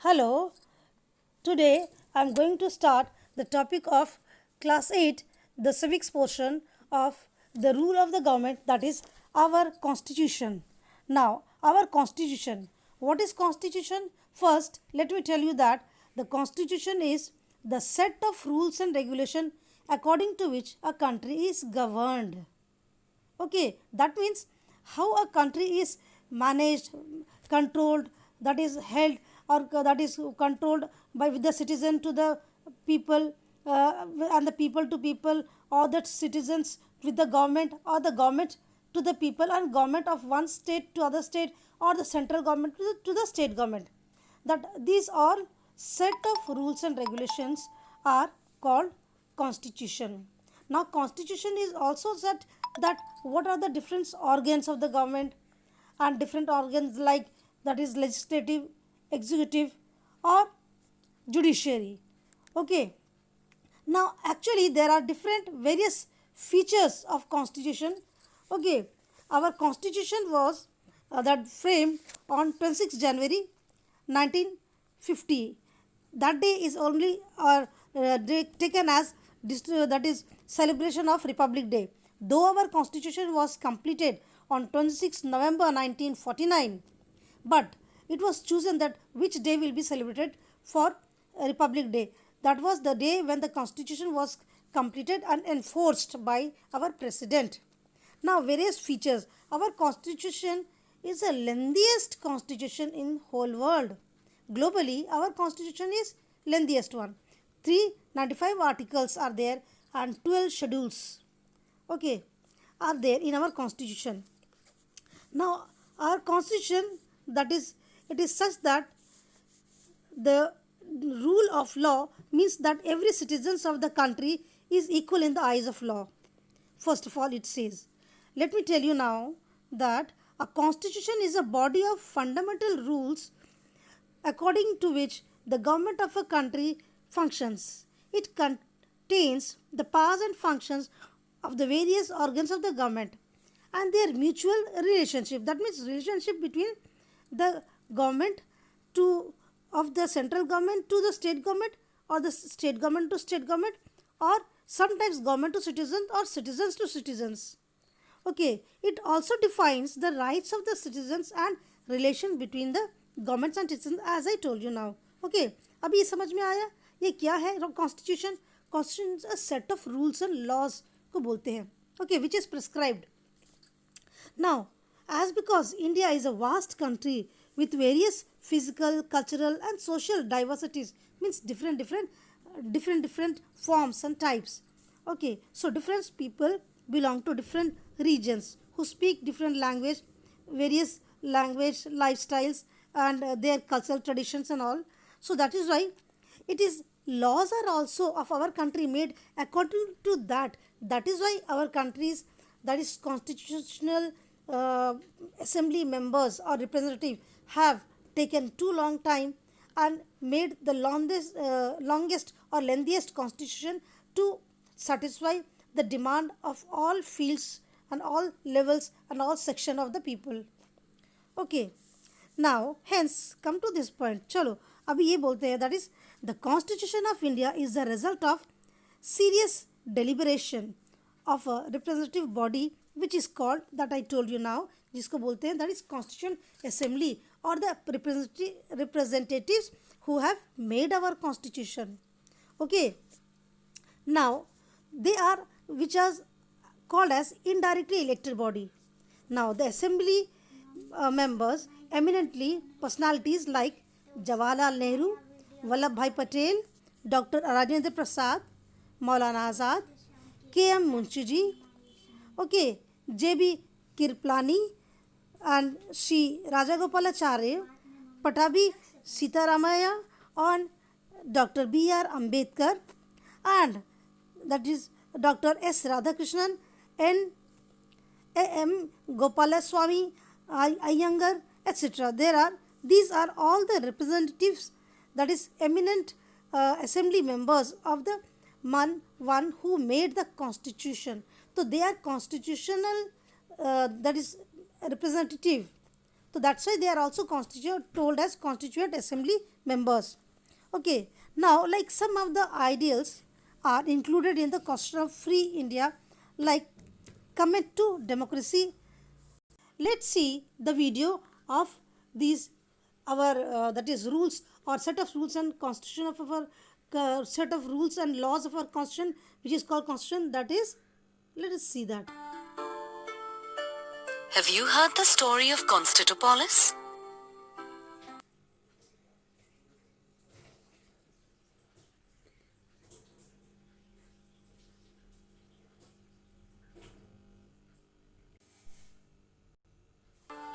Hello, today I am going to start the topic of class 8, the civics portion of the rule of the government, that is our constitution. Now, our constitution. What is constitution? First, let me tell you that the constitution is the set of rules and regulation according to which a country is governed. Okay, that means how a country is managed, controlled, that is held, or that is controlled by with the citizen to the people, and the people to people, or the citizens with the government, or the government to the people, and government of one state to other state, or the central government to the state government. That these all set of rules and regulations are called constitution. Now constitution is also set that what are the different organs of the government, and different organs like, that is legislative, executive, or judiciary. Okay, now actually there are different various features of constitution. Okay, our constitution was that framed on 26 January 1950. That day is only day taken as that is celebration of Republic Day. Though our constitution was completed on 26 November 1949, but it was chosen that which day will be celebrated for Republic Day. That was the day when the constitution was completed and enforced by our president. Now various features. Our constitution is the lengthiest constitution in whole world. Globally, our constitution is lengthiest one. 395 articles are there and 12 schedules, okay, are there in our constitution. Now our constitution, that is, it is such that the rule of law means that every citizen of the country is equal in the eyes of law. First of all, it says, let me tell you now that a constitution is a body of fundamental rules according to which the government of a country functions. It contains the powers and functions of the various organs of the government and their mutual relationship. That means relationship between the government to of the central government to the state government, or the state government to state government, or sometimes government to citizens or citizens to citizens. Okay, it also defines the rights of the citizens and relation between the governments and citizens, as I told you now. Okay, अभी ये समझ में आया ये क्या है constitution? Constitution a set of rules and laws को बोलते हैं. Okay, which is prescribed. Now, as because India is a vast country with various physical, cultural, and social diversities, means different forms and types. Okay, so different people belong to different regions who speak different language, various language, lifestyles, and their cultural traditions and all. So that is why it is laws are also of our country made according to that. That is why our countries, that is constitutional assembly members or representative, have taken too long time and made the longest or lengthiest constitution to satisfy the demand of all fields and all levels and all section of the people. Okay, now hence come to this point. चलो अभी ये बोलते हैं, that is the constitution of India is the result of serious deliberation of a representative body which is called, that I told you now, जिसको बोलते हैं, that is constitutional assembly, or the representatives who have made our constitution. Okay, now they are, which are called as indirectly elected body. Now the assembly members eminently personalities like Jawaharlal Nehru, Vallabhbhai Patel, Dr. Rajendra Prasad, Maulana Azad, K.M. Munshi, okay, J.B. Kirplani, and Sri Rajagopalacharya, Patabi Sitaramaya, and Dr. B.R. Ambedkar, and that is Dr. S. Radhakrishnan, N. A.M. Gopalaswamy, Iyengar, etc. These are all the representatives, that is eminent assembly members of the one who made the constitution. So they are constitutional, that is representative So that's why they are also told as Constituent Assembly members. Okay, now like some of the ideals are included in the Constitution of Free India, like commit to democracy. Let's see the video of these our that is rules or set of rules and constitution of our set of rules and laws of our constitution, which is called constitution. That is, let us see that. Have you heard the story of Constitupolis?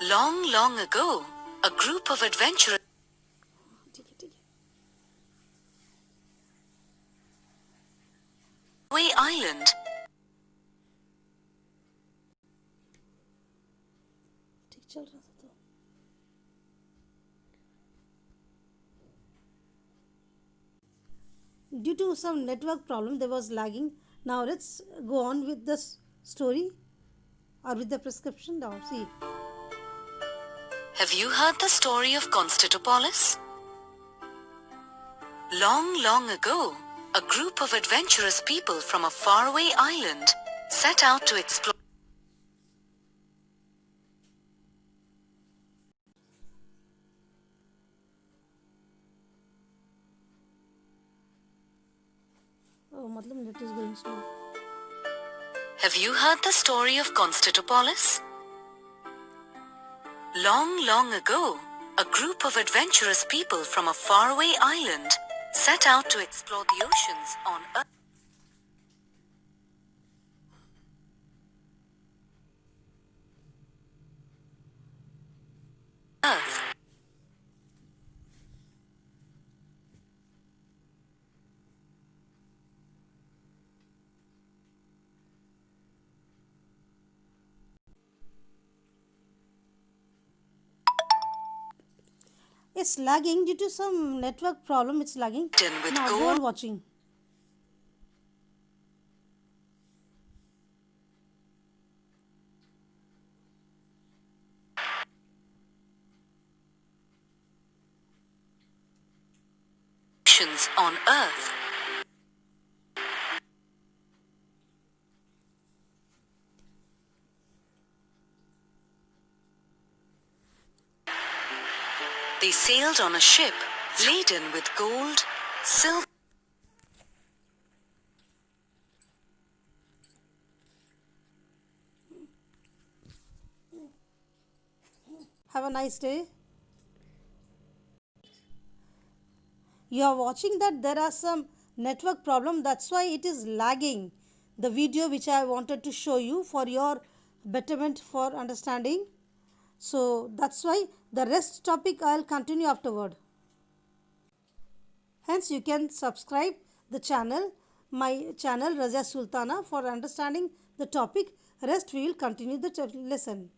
Long, long ago, a group of adventurers Way Island. Due to some network problem, there was lagging. Now let's go on with the story or with the prescription. Now see. Have you heard the story of Constitupolis? Long, long ago, a group of adventurous people from a faraway island set out to explore. Oh, matlab net is going slow. Have you heard the story of Constitupolis? Long, long ago, a group of adventurous people from a faraway island set out to explore the oceans on Earth. It's lagging due to some network problem. It's lagging. With Now go on watching. Oceans on Earth. They sailed on a ship laden with gold, silver. Have a nice day. You are watching that there are some network problem. That's why it is lagging. The video which I wanted to show you for your betterment for understanding. So that's why the rest topic I'll continue afterward. Hence you can subscribe the channel, my channel Razia Sultana, for understanding the topic. Rest we will continue the lesson.